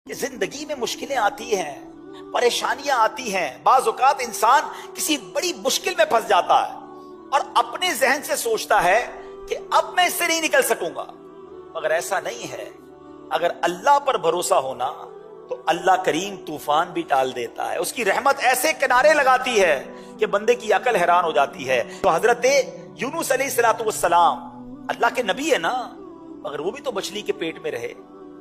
کہ زندگی میں مشکلیں آتی ہیں، پریشانیاں آتی ہیں، بعض اوقات انسان کسی بڑی مشکل میں پھنس جاتا ہے اور اپنے ذہن سے سوچتا ہے کہ اب میں اس سے نہیں نکل سکوں گا، مگر ایسا نہیں ہے۔ اگر اللہ پر بھروسہ ہونا تو اللہ کریم طوفان بھی ٹال دیتا ہے، اس کی رحمت ایسے کنارے لگاتی ہے کہ بندے کی عقل حیران ہو جاتی ہے۔ تو حضرت یونس علیہ السلام اللہ کے نبی ہے نا، مگر وہ بھی تو مچھلی کے پیٹ میں رہے،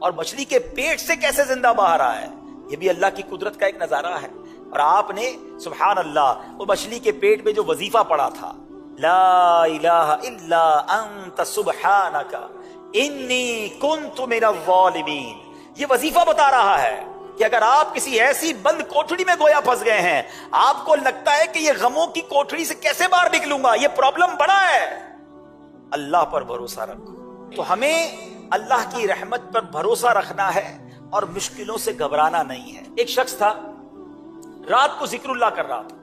اور مچھلی کے پیٹ سے کیسے زندہ باہر آیا ہے، یہ بھی اللہ کی قدرت کا ایک نظارہ ہے۔ اور آپ نے سبحان اللہ وہ مچھلی کے پیٹ میں جو وظیفہ پڑھا تھا، لا الہ الا انت سبحانک انی کنت من الظالمین، یہ وظیفہ بتا رہا ہے کہ اگر آپ کسی ایسی بند کوٹھڑی میں گویا پھنس گئے ہیں، آپ کو لگتا ہے کہ یہ غموں کی کوٹھڑی سے کیسے باہر نکلوں گا، یہ پرابلم بڑا ہے، اللہ پر بھروسہ رکھو۔ تو ہمیں اللہ کی رحمت پر بھروسہ رکھنا ہے اور مشکلوں سے گھبرانا نہیں ہے۔ ایک شخص تھا، رات کو ذکر اللہ کر رہا تھا،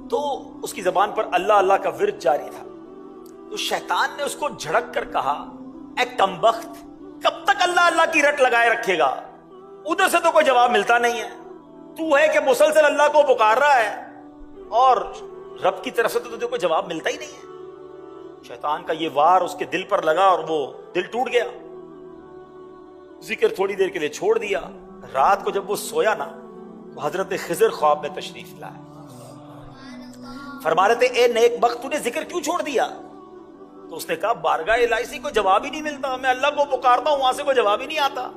تو اس کی زبان پر اللہ اللہ کا ورد جاری تھا۔ تو شیطان نے اس کو جھڑک کر کہا، اے کمبخت، کب تک اللہ اللہ کی رٹ لگائے رکھے گا؟ ادھر سے تو کوئی جواب ملتا نہیں ہے، تو ہے کہ مسلسل اللہ کو پکار رہا ہے اور رب کی طرف سے تو تجھے کوئی جواب ملتا ہی نہیں ہے۔ شیطان کا یہ وار اس کے دل پر لگا اور وہ دل ٹوٹ گیا، ذکر تھوڑی دیر کے لیے چھوڑ دیا۔ رات کو جب وہ سویا نا تو حضرت خضر خواب میں تشریف لائے، فرما رہے تھے، اے نیک بخت، تو نے ذکر کیوں چھوڑ دیا؟ تو اس نے کہا، بارگاہ الہی سے کوئی جواب ہی نہیں ملتا، میں اللہ کو پکارتا ہوں، وہاں سے کوئی جواب ہی نہیں آتا،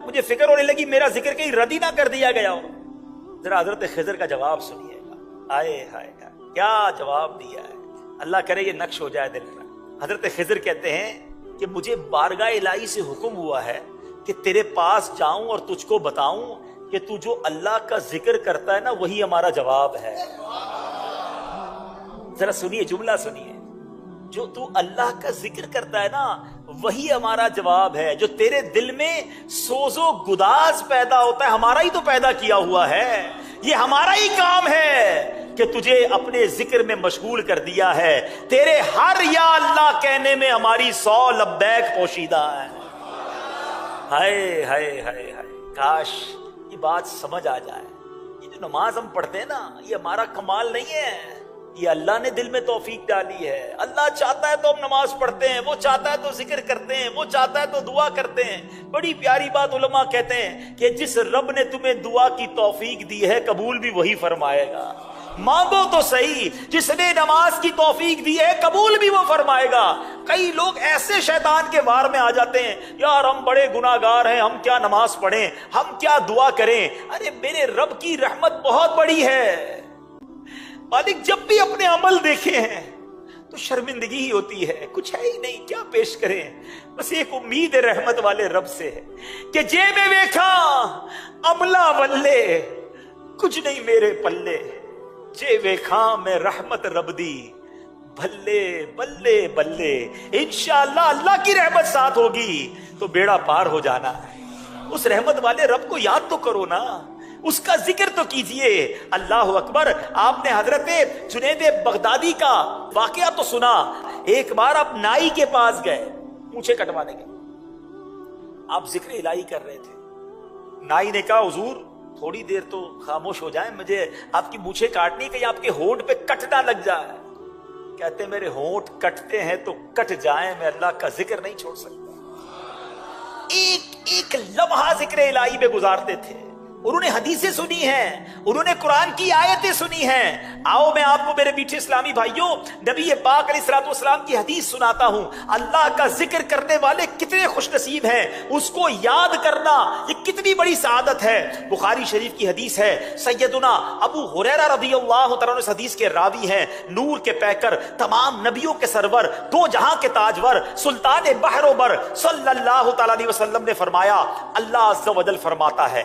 مجھے فکر ہونے لگی میرا ذکر کہیں رد ہی نہ کر دیا گیا ہو۔ ذرا حضرت خضر کا جواب سنیے گا، آئے ہائے کیا جواب دیا ہے، اللہ کرے یہ نقش ہو جائے دل میں۔ حضرت خضر کہتے ہیں کہ مجھے بارگاہ الہی سے حکم ہوا ہے کہ تیرے پاس جاؤں اور تجھ کو بتاؤں کہ تو جو اللہ کا ذکر کرتا ہے نا وہی ہمارا جواب ہے۔ ذرا سنیے، جملہ سنیے، جو تو اللہ کا ذکر کرتا ہے نا وہی ہمارا جواب ہے۔ جو تیرے دل میں سوز و گداز پیدا ہوتا ہے، ہمارا ہی تو پیدا کیا ہوا ہے، یہ ہمارا ہی کام ہے کہ تجھے اپنے ذکر میں مشغول کر دیا ہے۔ تیرے ہر یا اللہ کہنے میں ہماری 100 لبیک پوشیدہ ہے۔ ہائے ہائے ہائے ہائے، کاش یہ بات سمجھ آ جائے۔ یہ جو نماز ہم پڑھتے ہیں نا، یہ ہمارا کمال نہیں ہے، یہ اللہ نے دل میں توفیق ڈالی ہے۔ اللہ چاہتا ہے تو ہم نماز پڑھتے ہیں، وہ چاہتا ہے تو ذکر کرتے ہیں، وہ چاہتا ہے تو دعا کرتے ہیں۔ بڑی پیاری بات علماء کہتے ہیں کہ جس رب نے تمہیں دعا کی توفیق دی ہے قبول بھی وہی فرمائے گا۔ مانگو تو صحیح، جس نے نماز کی توفیق دی ہے قبول بھی وہ فرمائے گا۔ کئی لوگ ایسے شیطان کے وار میں آ جاتے ہیں، یار ہم بڑے گناہگار ہیں، ہم کیا نماز پڑھیں، ہم کیا دعا کریں۔ ارے میرے رب کی رحمت بہت بڑی ہے، مالک جب بھی اپنے عمل دیکھے ہیں تو شرمندگی ہی ہوتی ہے، کچھ ہے ہی نہیں، کیا پیش کریں۔ بس ایک امید رحمت والے رب سے ہے کہ جے میں ویکھا عملہ ولے، کچھ نہیں میرے پلے، جے ویکھا میں رحمت رب دی، بلے بلے بلے۔ انشاءاللہ اللہ کی رحمت ساتھ ہوگی تو بیڑا پار ہو جانا ہے۔ اس رحمت والے رب کو یاد تو کرو نا، اس کا ذکر تو کیجئے۔ اللہ اکبر۔ آپ نے حضرت جنید بغدادی کا واقعہ تو سنا، ایک بار آپ نائی کے پاس گئے مونچھیں کٹوانے کے، آپ ذکر الہی کر رہے تھے، نائی نے کہا حضور تھوڑی دیر تو خاموش ہو جائیں، مجھے آپ کی مونچھیں کاٹنی، کہیں آپ کے ہونٹ پہ کٹ نہ لگ جائے۔ کہتے میرے ہونٹ کٹتے ہیں تو کٹ جائیں، میں اللہ کا ذکر نہیں چھوڑ سکتا۔ ایک ایک لمحہ ذکر الہی میں گزارتے تھے۔ انہوں نے حدیثیں سنی ہیں، انہوں نے قرآن کی آیتیں سنی ہیں۔ آؤ میں آپ کو میرے میٹھے اسلامی بھائیوں نبی پاک علیہ الصلوۃ والسلام کی حدیث سناتا ہوں۔ اللہ کا ذکر کرنے والے کتنے خوش نصیب ہیں، اس کو یاد کرنا یہ کتنی بڑی سعادت ہے۔ بخاری شریف کی حدیث ہے، سیدنا ابو ہریرہ رضی اللہ تعالیٰ عنہ اس حدیث کے راوی ہیں، نور کے پیکر، تمام نبیوں کے سرور، دو جہاں کے تاجور، سلطان بحر و بر صلی اللہ تعالیٰ علیہ وسلم نے فرمایا، اللہ عز و جل فرماتا ہے،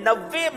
90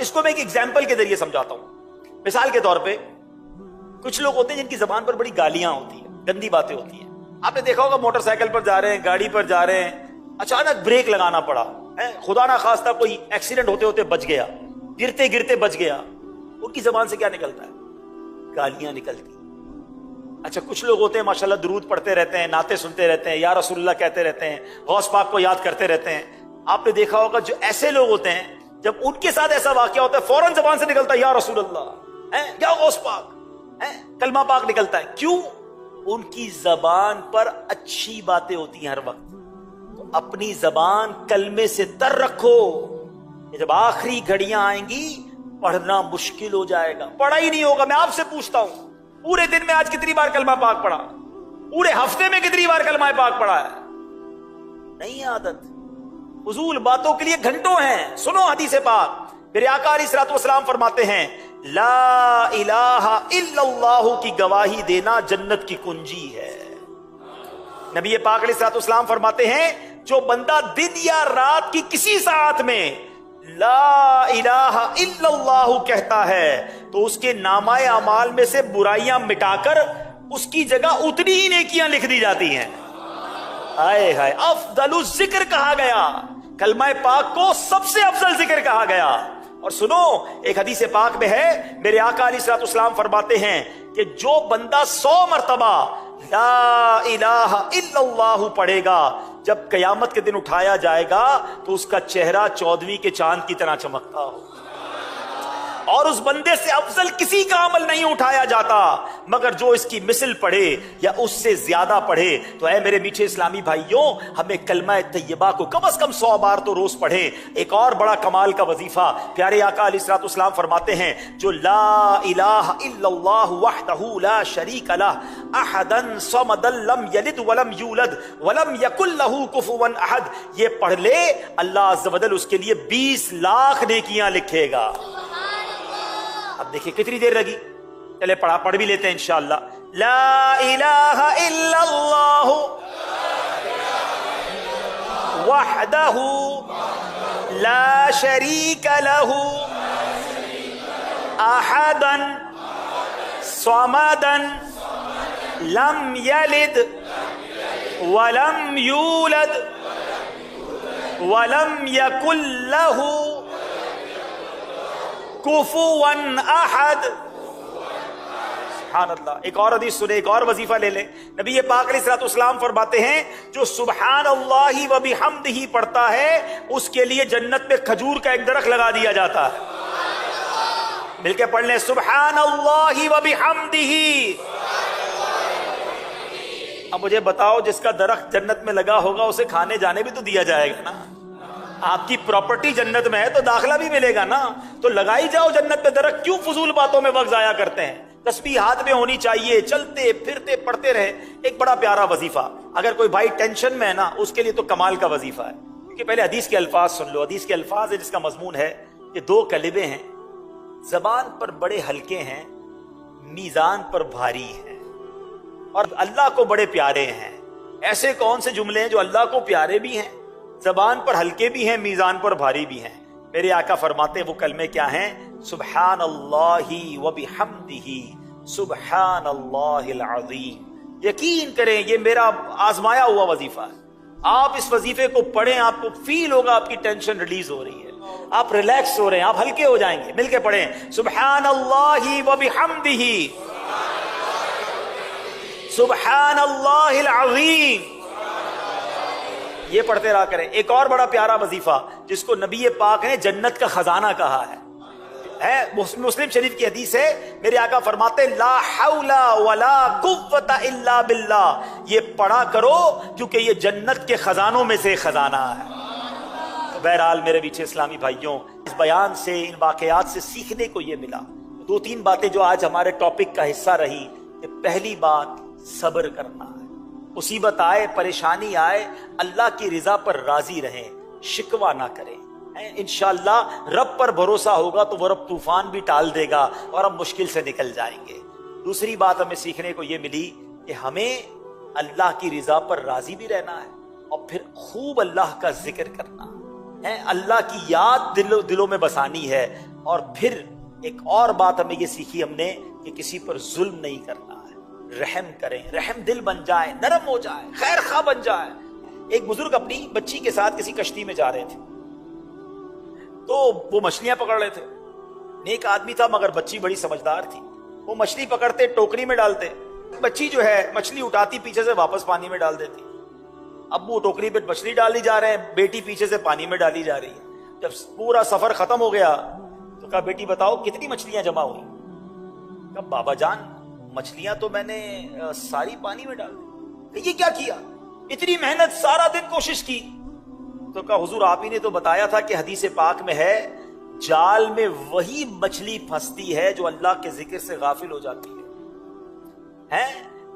اس کو میں ایک ایگزامپل کے ذریعے سمجھاتا ہوں. مثال کے طور پہ کچھ لوگ ہوتے ہیں جن کی زبان پر بڑی گالیاں ہوتی ہیں, گندی باتیں ہوتی ہیں. آپ نے دیکھا ہوگا موٹر سائیکل پر جا رہے ہیں, گاڑی پر جا رہے ہیں, اچانک بریک لگانا پڑا, خدا نہ خواستہ کوئی ایکسیڈنٹ ہوتے ہوتے بچ گیا, گرتے گرتے بچ گیا. ان کی زبان سے کیا نکلتا ہے؟ گالیاں نکلتی. اچھا کچھ لوگ ہوتے ہیں ماشاءاللہ درود پڑھتے رہتے ہیں, نعتیں سنتے رہتے ہیں, یا رسول اللہ کہتے رہتے ہیں, غوث پاک کو یاد کرتے رہتے ہیں. آپ نے دیکھا ہوگا جو ایسے لوگ ہوتے ہیں جب ان کے ساتھ ایسا واقعہ ہوتا ہے فوراً زبان سے نکلتا ہے یا رسول اللہ, یا غوث پاک, کلمہ پاک نکلتا ہے. کیوں؟ ان کی زبان پر اچھی باتیں ہوتی ہیں ہر وقت. تو اپنی زبان کلمے سے تر رکھو. جب آخری گھڑیاں آئیں گی پڑھنا مشکل ہو جائے گا, پڑھا ہی نہیں ہوگا. میں آپ سے پوچھتا ہوں پورے دن میں آج کتنی بار کلمہ پاک پڑھا؟ پورے ہفتے میں کتنی بار کلمہ پاک پڑھا ہے؟ نہیں عادت. فضول باتوں کے لیے گھنٹوں ہیں. سنو حدیث پاک, میرے آقا علیہ الصلوۃ والسلام فرماتے ہیں لا الہ الا اللہ کی گواہی دینا جنت کی کنجی ہے. نبی پاک علیہ الصلوۃ والسلام فرماتے ہیں جو بندہ دن یا رات کی کسی ساعت میں لا الہ الا اللہ کہتا ہے تو اس کے نامہ اعمال میں سے برائیاں مٹا کر اس کی جگہ اتنی ہی نیکیاں لکھ دی جاتی ہیں. ہائے ہائے, افضل الذکر کہا گیا, کلمہ پاک کو سب سے افضل ذکر کہا گیا. اور سنو ایک حدیث پاک میں ہے میرے آقا علیہ الصلوۃ والسلام فرماتے ہیں کہ جو بندہ 100 مرتبہ لا الہ الا اللہ پڑھے گا جب قیامت کے دن اٹھایا جائے گا تو اس کا چہرہ 14ویں کے چاند کی طرح چمکتا ہو. اور اس بندے سے افضل کسی کا عمل نہیں اٹھایا جاتا مگر جو اس کی مثل پڑھے یا اس سے زیادہ پڑھے. تو اے میرے میٹھے اسلامی بھائیوں, ہمیں کلمہ طیبہ کو کم از کم 100 بار تو روز پڑھیں. ایک اور بڑا کمال کا وظیفہ پیارے آقا علیہ الصلوۃ والسلام فرماتے ہیں جو لا الہ الا اللہ وحدہ لا شریک لہ احدا صمدا لم یلد ولم یولد ولم یکن لہ کفوا احد, یہ پڑھ لے اللہ عز و جل اس کے لیے 20 لاکھ نیکیاں لکھے گا. اب دیکھیں کتنی دیر لگی, چلے پڑھ بھی لیتے ہیں انشاءاللہ. لا الہ الا اللہ وحدہ لا شریک لہ احدا صمدا لم یلد ولم یولد ولم یکن لہ کفوا احد. سبحان اللہ. ایک اور حدیث سنے, ایک اور وظیفہ لے لیں. نبی پاک علیہ الصلوۃ والسلام فرماتے ہیں جو سبحان اللہ و بحمدہ پڑھتا ہے اس کے لیے جنت میں کھجور کا ایک درخت لگا دیا جاتا ہے. مل کے پڑھ لیں سبحان اللہ و بحمدہ. اب مجھے بتاؤ جس کا درخت جنت میں لگا ہوگا اسے کھانے جانے بھی تو دیا جائے گا نا. آپ کی پراپرٹی جنت میں ہے تو داخلہ بھی ملے گا نا. تو لگائی جاؤ جنت میں درخت, کیوں فضول باتوں میں وقت ضائع کرتے ہیں؟ تسبیح ہاتھ میں ہونی چاہیے, چلتے پھرتے پڑھتے رہے. ایک بڑا پیارا وظیفہ, اگر کوئی بھائی ٹینشن میں ہے نا اس کے لیے تو کمال کا وظیفہ ہے. کیونکہ پہلے حدیث کے الفاظ سن لو. حدیث کے الفاظ ہے جس کا مضمون ہے کہ 2 کلمے ہیں زبان پر بڑے ہلکے ہیں میزان پر بھاری ہیں اور اللہ کو بڑے پیارے ہیں. ایسے کون سے جملے ہیں جو اللہ کو پیارے بھی ہیں, زبان پر ہلکے بھی ہیں, میزان پر بھاری بھی ہیں؟ میرے آقا فرماتے ہیں وہ کلمے کیا ہیں؟ سبحان اللہ و بحمدہ سبحان اللہ العظیم. یقین کریں یہ میرا آزمایا ہوا وظیفہ ہے. آپ اس وظیفے کو پڑھیں, آپ کو فیل ہوگا آپ کی ٹینشن ریلیز ہو رہی ہے, آپ ریلیکس ہو رہے ہیں, آپ ہلکے ہو جائیں گے. مل کے پڑھیں سبحان اللہ و بحمدہ سبحان اللہ العظیم. یہ پڑھتے رہا کریں. ایک اور بڑا پیارا وظیفہ جس کو نبی پاک نے جنت کا خزانہ کہا ہے مسلم شریف کی حدیث ہے. میرے آقا فرماتے لا حول ولا قوت الا باللہ. یہ پڑھا کرو کیونکہ یہ جنت کے خزانوں میں سے خزانہ ہے. بہرحال میرے پیچھے اسلامی بھائیوں, اس بیان سے ان واقعات سے سیکھنے کو یہ ملا 2-3 باتیں جو آج ہمارے ٹاپک کا حصہ رہی. کہ پہلی بات صبر کرنا ہے. مصیبت آئے, پریشانی آئے, اللہ کی رضا پر راضی رہیں, شکوہ نہ کریں. انشاءاللہ رب پر بھروسہ ہوگا تو وہ رب طوفان بھی ٹال دے گا اور ہم مشکل سے نکل جائیں گے. دوسری بات ہمیں سیکھنے کو یہ ملی کہ ہمیں اللہ کی رضا پر راضی بھی رہنا ہے اور پھر خوب اللہ کا ذکر کرنا. اللہ کی یاد دلوں میں بسانی ہے. اور پھر ایک اور بات ہمیں یہ سیکھی ہم نے کہ کسی پر ظلم نہیں کرنا ہے. رحم کریں, رحم دل بن جائے, نرم ہو جائے, خیر خواہ بن جائے. ایک بزرگ اپنی بچی کے ساتھ کسی کشتی میں جا رہے تھے, تو وہ مچھلیاں پکڑ رہے تھے. نیک آدمی تھا مگر بچی بڑی سمجھدار تھی. وہ مچھلی پکڑتے, ٹوکری میں ڈالتے, بچی جو ہے مچھلی اٹھاتی پیچھے سے واپس پانی میں ڈال دیتی. اب وہ ٹوکری پہ مچھلی ڈالی جا رہے ہیں, بیٹی پیچھے سے پانی میں ڈالی جا رہی ہے. جب پورا سفر ختم ہو گیا تو کہا, بیٹی بتاؤ کتنی مچھلیاں جمع ہوئی؟ کہا, بابا جان مچھلیاں تو میں نے ساری پانی میں ڈال دی. یہ کیا کیا؟ اتنی محنت, سارا دن کوشش کی. تو کہا, حضور آپ ہی نے تو بتایا تھا کہ حدیث پاک میں ہے, جال میں وہی مچھلی پھنستی ہے جو اللہ کے ذکر سے غافل ہو جاتی ہے.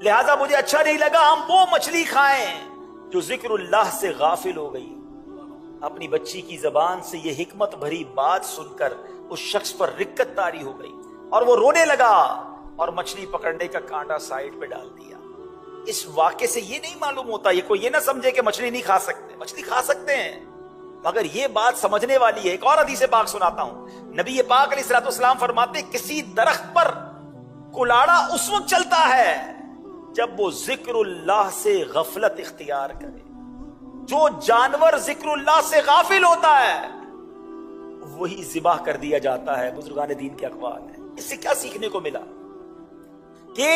لہذا مجھے اچھا نہیں لگا ہم وہ مچھلی کھائیں جو ذکر اللہ سے غافل ہو گئی. اپنی بچی کی زبان سے یہ حکمت بھری بات سن کر اس شخص پر رکت طاری ہو گئی اور وہ رونے لگا اور مچھلی پکڑنے کا کانٹا سائیڈ پہ ڈال دیا. اس واقعے سے یہ نہیں معلوم ہوتا, یہ کوئی یہ نہ سمجھے کہ مچھلی نہیں کھا سکتے, مچھلی کھا سکتے ہیں, مگر یہ بات سمجھنے والی ہے. ایک اور حدیث پاک سناتا ہوں. نبی پاک علیہ الصلوۃ والسلام فرماتے, کسی درخت پر کلاڑا اس وقت چلتا ہے جب وہ ذکر اللہ سے غفلت اختیار کرے. جو جانور ذکر اللہ سے غافل ہوتا ہے وہی ذبح کر دیا جاتا ہے. بزرگان دین کے اقوال ہیں. اس سے کیا سیکھنے کو ملا کہ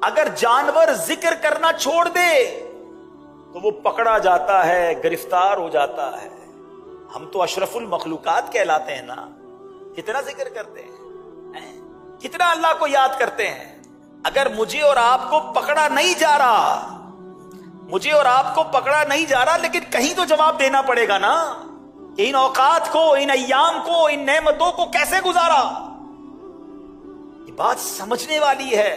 اگر جانور ذکر کرنا چھوڑ دے تو وہ پکڑا جاتا ہے, گرفتار ہو جاتا ہے. ہم تو اشرف المخلوقات کہلاتے ہیں نا, کتنا ذکر کرتے ہیں, کتنا اللہ کو یاد کرتے ہیں. اگر مجھے اور آپ کو پکڑا نہیں جا رہا, مجھے اور آپ کو پکڑا نہیں جا رہا, لیکن کہیں تو جواب دینا پڑے گا نا کہ ان اوقات کو, ان ایام کو, ان نعمتوں کو کیسے گزارا. یہ بات سمجھنے والی ہے.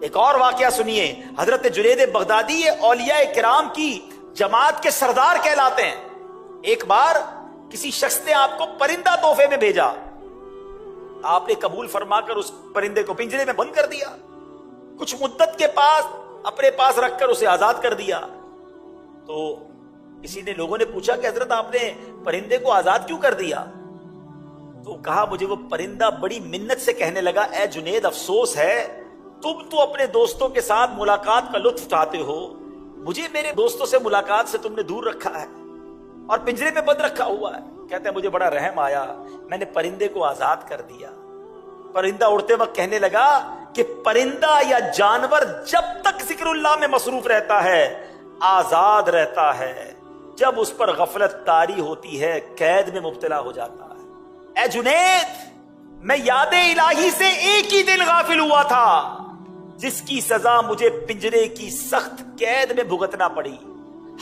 ایک اور واقعہ سنیے. حضرت جنید بغدادی اولیاء کرام کی جماعت کے سردار کہلاتے ہیں. ایک بار کسی شخص نے آپ کو پرندہ تحفے میں بھیجا, آپ نے قبول فرما کر اس پرندے کو پنجرے میں بند کر دیا. کچھ مدت کے پاس اپنے پاس رکھ کر اسے آزاد کر دیا. تو کسی نے, لوگوں نے پوچھا کہ حضرت آپ نے پرندے کو آزاد کیوں کر دیا؟ تو کہا, مجھے وہ پرندہ بڑی منت سے کہنے لگا, اے جنید افسوس ہے, تم تو اپنے دوستوں کے ساتھ ملاقات کا لطف اٹھاتے ہو, مجھے میرے دوستوں سے ملاقات سے تم نے دور رکھا ہے اور پنجرے میں بند رکھا ہوا ہے. کہتے ہیں مجھے بڑا رحم آیا, میں نے پرندے کو آزاد کر دیا. پرندہ اڑتے وقت کہنے لگا کہ پرندہ یا جانور جب تک ذکر اللہ میں مصروف رہتا ہے آزاد رہتا ہے, جب اس پر غفلت طاری ہوتی ہے قید میں مبتلا ہو جاتا ہے. اے جنید, میں یاد الہی سے ایک ہی دن غافل ہوا تھا جس کی سزا مجھے پنجرے کی سخت قید میں بھگتنا پڑی.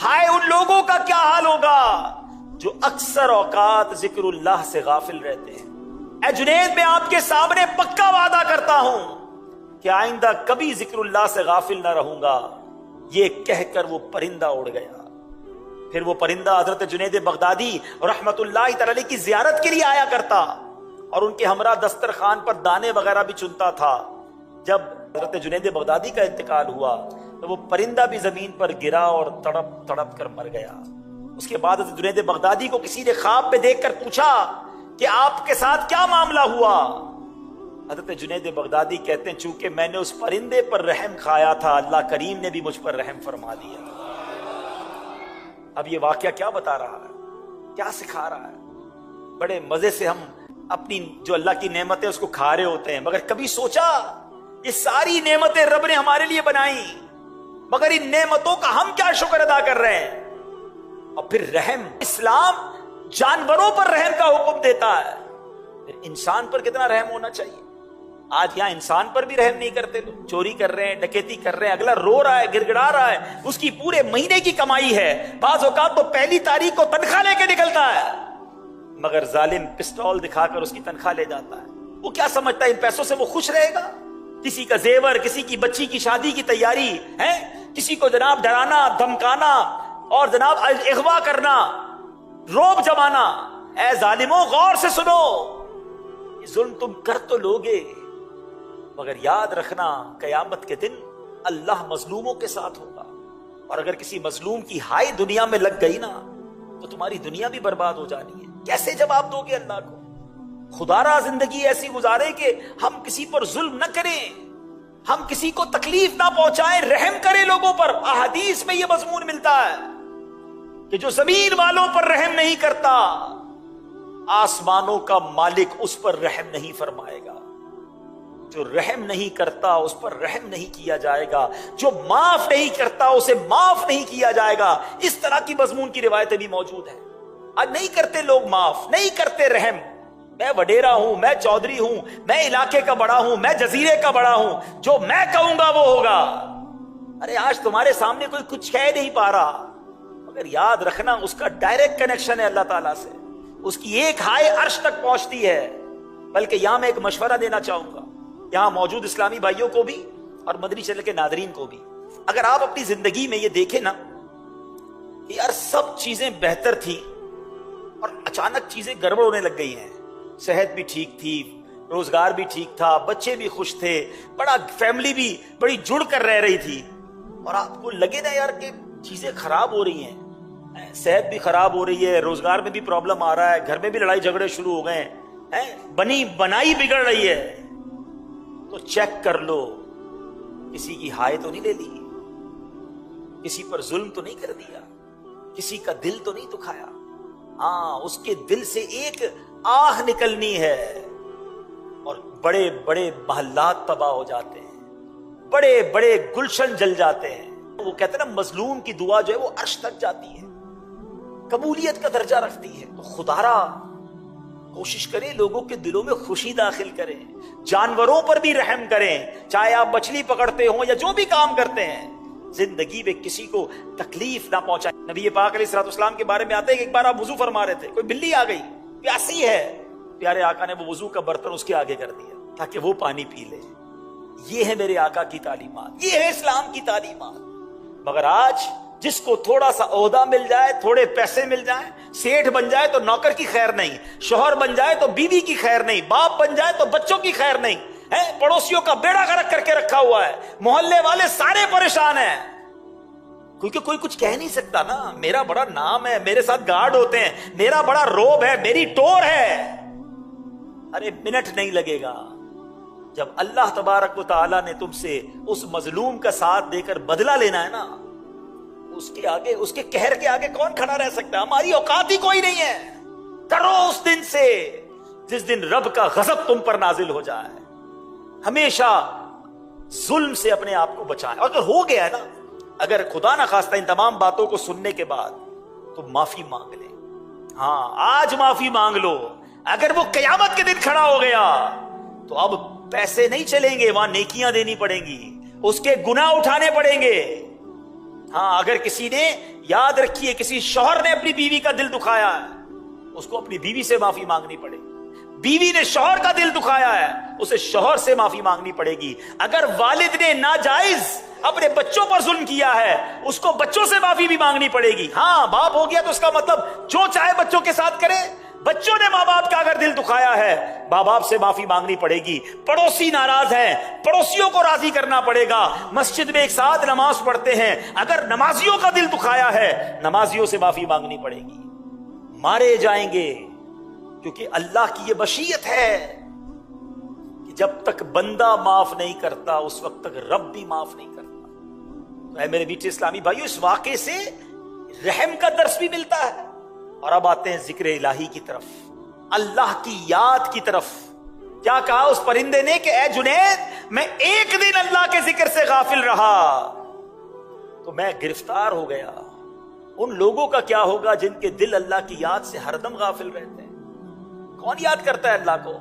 ہائے ان لوگوں کا کیا حال ہوگا جو اکثر اوقات ذکر اللہ سے غافل رہتے ہیں. اے جنید, میں آپ کے سامنے پکا وعدہ کرتا ہوں کہ آئندہ کبھی ذکر اللہ سے غافل نہ رہوں گا. یہ کہہ کر وہ پرندہ اڑ گیا. پھر وہ پرندہ حضرت جنید بغدادی رحمت اللہ تعالی کی زیارت کے لیے آیا کرتا اور ان کے ہمراہ دسترخوان پر دانے وغیرہ بھی چنتا تھا. جب حضرت جنید بغدادی کا انتقال ہوا تو وہ پرندہ بھی زمین پر گرا اور تڑپ تڑپ کر مر گیا. اس کے بعد حضرت جنید بغدادی کو کسی نے خواب میں دیکھ کر پوچھا کہ آپ کے ساتھ کیا معاملہ ہوا؟ حضرت جنید بغدادی کہتے ہیں, چونکہ میں نے اس پرندے پر رحم کھایا تھا, اللہ کریم نے بھی مجھ پر رحم فرما دیا. اب یہ واقعہ کیا بتا رہا ہے, کیا سکھا رہا ہے؟ بڑے مزے سے ہم اپنی جو اللہ کی نعمتیں اس کو کھا رہے ہوتے ہیں, مگر کبھی سوچا یہ ساری نعمتیں رب نے ہمارے لیے بنائی, مگر ان نعمتوں کا ہم کیا شکر ادا کر رہے ہیں؟ اور پھر رحم, اسلام جانوروں پر رحم کا حکم دیتا ہے, پھر انسان پر کتنا رحم ہونا چاہیے. آج یہاں انسان پر بھی رحم نہیں کرتے لوگ. چوری کر رہے ہیں, ڈکیتی کر رہے ہیں, اگلا رو رہا ہے, گڑ گڑا رہا ہے, اس کی پورے مہینے کی کمائی ہے, بعض اوقات تو پہلی تاریخ کو تنخواہ لے کے نکلتا ہے, مگر ظالم پسٹول دکھا کر اس کی تنخواہ لے جاتا ہے. وہ کیا سمجھتا ہے ان پیسوں سے وہ خوش رہے گا؟ کسی کا زیور, کسی کی بچی کی شادی کی تیاری ہے, کسی کو جناب ڈرانا, دھمکانا اور جناب اغوا کرنا, روب جمانا. اے ظالموں, غور سے سنو, یہ ظلم تم کر تو لوگے, مگر یاد رکھنا قیامت کے دن اللہ مظلوموں کے ساتھ ہوگا. اور اگر کسی مظلوم کی ہائی دنیا میں لگ گئی نا تو تمہاری دنیا بھی برباد ہو جانی ہے. کیسے جواب دو گے اللہ کو؟ خدا را زندگی ایسی گزارے کہ ہم کسی پر ظلم نہ کریں, ہم کسی کو تکلیف نہ پہنچائیں, رحم کریں لوگوں پر. احادیث میں یہ مضمون ملتا ہے کہ جو زمین والوں پر رحم نہیں کرتا, آسمانوں کا مالک اس پر رحم نہیں فرمائے گا. جو رحم نہیں کرتا اس پر رحم نہیں کیا جائے گا, جو معاف نہیں کرتا اسے معاف نہیں کیا جائے گا. اس طرح کی مضمون کی روایتیں بھی موجود ہیں. آج نہیں کرتے لوگ معاف, نہیں کرتے رحم. میں وڈیرا ہوں, میں چودھری ہوں, میں علاقے کا بڑا ہوں, میں جزیرے کا بڑا ہوں, جو میں کہوں گا وہ ہوگا. ارے آج تمہارے سامنے کوئی کچھ کہہ نہیں پا رہا, مگر یاد رکھنا اس کا ڈائریکٹ کنیکشن ہے اللہ تعالیٰ سے, اس کی ایک ہائے عرش تک پہنچتی ہے. بلکہ یہاں میں ایک مشورہ دینا چاہوں گا یہاں موجود اسلامی بھائیوں کو بھی اور مدنی چینل کے ناظرین کو بھی. اگر آپ اپنی زندگی میں یہ دیکھیں نا کہ یار سب چیزیں بہتر تھی اور اچانک چیزیں گڑبڑ ہونے لگ گئی ہیں, صحت بھی ٹھیک تھی, روزگار بھی ٹھیک تھا, بچے بھی خوش تھے, بڑا فیملی بھی بڑی جڑ کر رہ رہی تھی, اور آپ کو لگے نا یار کہ چیزیں خراب ہو رہی ہیں, صحت بھی خراب ہو رہی ہے, روزگار میں بھی پرابلم آ رہا ہے, گھر میں بھی لڑائی جھگڑے شروع ہو گئے ہیں, بنی بنائی بگڑ رہی ہے, تو چیک کر لو کسی کی ہائے تو نہیں لے لی, کسی پر ظلم تو نہیں کر دیا, کسی کا دل تو نہیں دکھایا. ہاں اس کے دل سے ایک آہ نکلنی ہے اور بڑے بڑے محلات تباہ ہو جاتے ہیں, بڑے بڑے گلشن جل جاتے ہیں. وہ کہتے ہیں نا مظلوم کی دعا جو ہے وہ عرش تک جاتی ہے, قبولیت کا درجہ رکھتی ہے. تو خدارا کوشش کریں لوگوں کے دلوں میں خوشی داخل کریں, جانوروں پر بھی رحم کریں, چاہے آپ مچھلی پکڑتے ہوں یا جو بھی کام کرتے ہیں, زندگی میں کسی کو تکلیف نہ پہنچائیں. نبی پاک علیہ الصلوۃ والسلام کے بارے میں آتے ہیں کہ ایک بار آپ وضو فرما رہے تھے, کوئی بلی آ گئی پیاسی ہے, پیارے آقا نے وہ وضو کا برتن اس کے آگے کر دیا تاکہ وہ پانی پی لے. یہ ہے میرے آقا کی تعلیمات, یہ ہے اسلام کی تعلیمات. مگر آج جس کو تھوڑا سا عہدہ مل جائے, تھوڑے پیسے مل جائیں, سیٹھ بن جائے تو نوکر کی خیر نہیں, شوہر بن جائے تو بیوی کی خیر نہیں, باپ بن جائے تو بچوں کی خیر نہیں ہے, پڑوسیوں کا بیڑا غرق کر کے رکھا ہوا ہے, محلے والے سارے پریشان ہیں, کیونکہ کوئی کچھ کہہ نہیں سکتا نا. میرا بڑا نام ہے, میرے ساتھ گارڈ ہوتے ہیں, میرا بڑا روب ہے, میری ٹور ہے. ارے منٹ نہیں لگے گا جب اللہ تبارک و تعالیٰ نے تم سے اس مظلوم کا ساتھ دے کر بدلہ لینا ہے نا, اس کے آگے, اس کے قہر کے آگے کون کھڑا رہ سکتا؟ ہماری اوقات ہی کوئی نہیں ہے. ڈرو اس دن سے جس دن رب کا غضب تم پر نازل ہو جائے. ہمیشہ ظلم سے اپنے آپ کو بچائیں. اگر ہو گیا ہے نا, اگر خدا نہ خواستہ ان تمام باتوں کو سننے کے بعد تو معافی مانگ لیں. ہاں آج معافی مانگ لو. اگر وہ قیامت کے دن کھڑا ہو گیا تو اب پیسے نہیں چلیں گے, وہاں نیکیاں دینی پڑیں گی, اس کے گناہ اٹھانے پڑیں گے. ہاں اگر کسی نے, یاد رکھیے, کسی شوہر نے اپنی بیوی کا دل دکھایا ہے, اس کو اپنی بیوی سے معافی مانگنی پڑے گی. بیوی نے شوہر کا دل دکھایا ہے, اسے شوہر سے معافی مانگنی پڑے گی. اگر والد نے ناجائز اپنے بچوں پر ظلم کیا ہے, اس کو بچوں سے معافی بھی مانگنی پڑے گی. ہاں باپ ہو گیا تو اس کا مطلب جو چاہے بچوں کے ساتھ کرے. بچوں نے ماں باپ کا اگر دل دکھایا ہے, ماں باپ سے معافی مانگنی پڑے گی. پڑوسی ناراض ہیں, پڑوسیوں کو راضی کرنا پڑے گا. مسجد میں ایک ساتھ نماز پڑھتے ہیں, اگر نمازیوں کا دل دکھایا ہے, نمازیوں سے معافی مانگنی پڑے گی. مارے جائیں گے کیونکہ اللہ کی یہ بشیت ہے کہ جب تک بندہ معاف نہیں کرتا اس وقت تک رب بھی معاف نہیں کرتا. تو اے میرے میٹھے اسلامی بھائیو, اس واقعے سے رحم کا درس بھی ملتا ہے. اور اب آتے ہیں ذکر الہی کی طرف, اللہ کی یاد کی طرف. کیا کہا اس پرندے نے کہ اے جنید, میں ایک دن اللہ کے ذکر سے غافل رہا تو میں گرفتار ہو گیا. ان لوگوں کا کیا ہوگا جن کے دل اللہ کی یاد سے ہر دم غافل رہتے ہیں؟ کون یاد کرتا ہے اللہ کو؟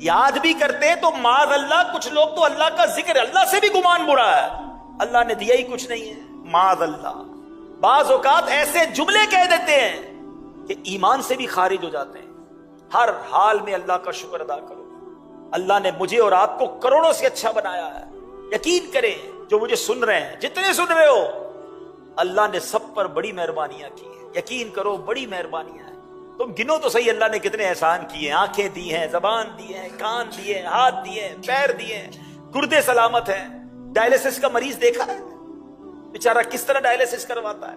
یاد بھی کرتے تو معاذ اللہ, کچھ لوگ تو اللہ کا ذکر, اللہ سے بھی گمان برا ہے, اللہ نے دیا ہی کچھ نہیں ہے, معاذ اللہ. بعض اوقات ایسے جملے کہہ دیتے ہیں کہ ایمان سے بھی خارج ہو جاتے ہیں. ہر حال میں اللہ کا شکر ادا کرو, اللہ نے مجھے اور آپ کو کروڑوں سے اچھا بنایا ہے. یقین کریں جو مجھے سن رہے ہیں, جتنے سن رہے ہو, اللہ نے سب پر بڑی مہربانیاں کی ہیں. یقین کرو بڑی مہربانیاں ہیں. تم گنو تو صحیح اللہ نے کتنے احسان کیے. آنکھیں دی ہیں, زبان دی ہیں, کان دیے, ہاتھ دیے, پیر دیے, گردے سلامت ہیں. ڈائلیسس کا مریض دیکھا ہے بیچارہ کس طرح ڈائلیسس کرواتا ہے,